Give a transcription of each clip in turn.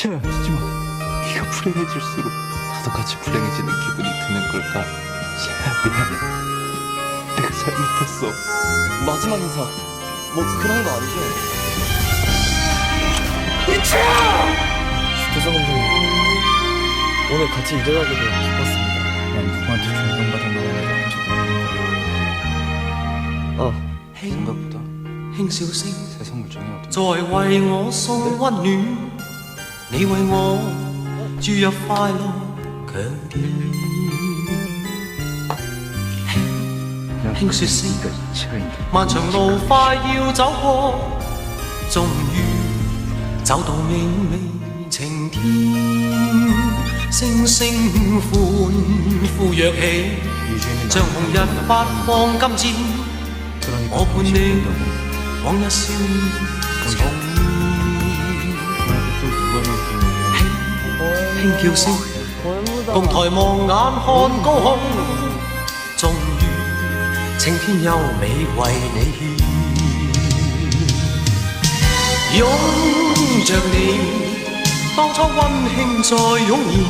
하지마. 네가 불행해질수록 나도 같이 불행해지는 기분이 드는 걸까? 야, 미안해. 내가 잘못했어. 마지막 인사 뭐 그런 거 아니죠? 슈트성 감독님 오늘 같이 일어나게 되어 기뻤습니다. 난 누구한테 존경받은 거 생각보다 輕笑聲 세상 물정이 어떤 在為我送溫暖，你為我注入快樂強電。輕説聲， 이치가 있는데 漫長路快要走過，終於走到明媚晴天，星星歡呼躍起，像紅日發放金箭，我伴你。 往日少年重現，輕叫聲，共抬望眼看高空，終於青天優美為你獻，擁着你，當初溫馨再湧現，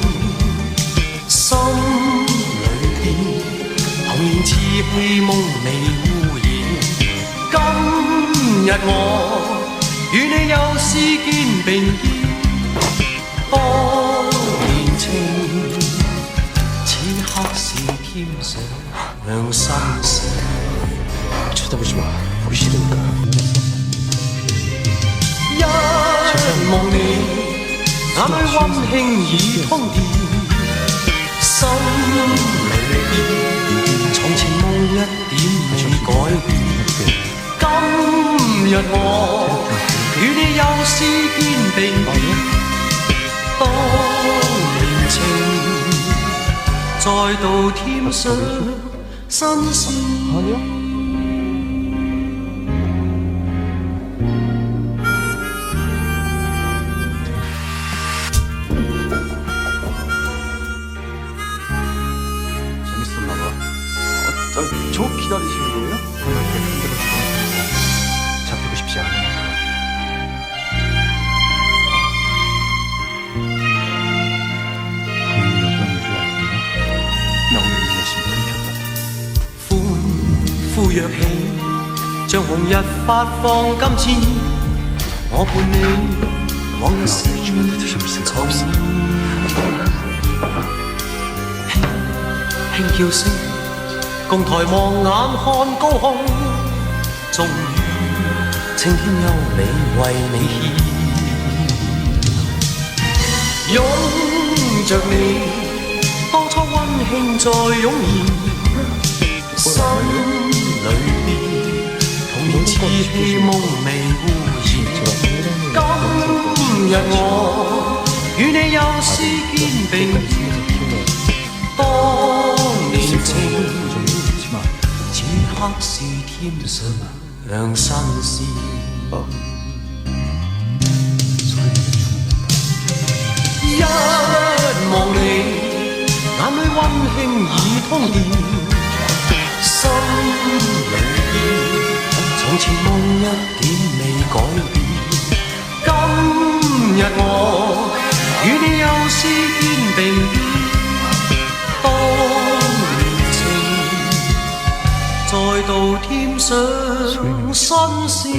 心裏邊童年稚氣夢未污染。 今日我與你又試肩並肩，當年情，此刻是添上新鮮。 쳐다보지 마. 보기 싫으니까. 一望你，眼裏溫馨已通電，心裏邊從前夢一點未改變。 今日我與你又試肩並肩，當年情再度添上新鮮。 재밌었나 봐. 저 기다리시는 거예요? 잡히고 싶지 않으니까. 부인이 여병인 줄 알았나? 나 오늘 내심 끊겼다. 歡呼躍起，像紅日發放金箭，我伴你往日少年重現。輕叫聲，共抬望眼看高空，終於。 青天優美為你獻，擁着你，當初溫馨再湧現，心裏邊童年稚氣夢未污染。今日我與你又試肩並肩，當年情，此刻是添上新鮮。 一望你，眼裏溫馨已通電，心裏邊從前夢一點未改變。今日我與你又試肩並肩，當年情再度添上新鮮。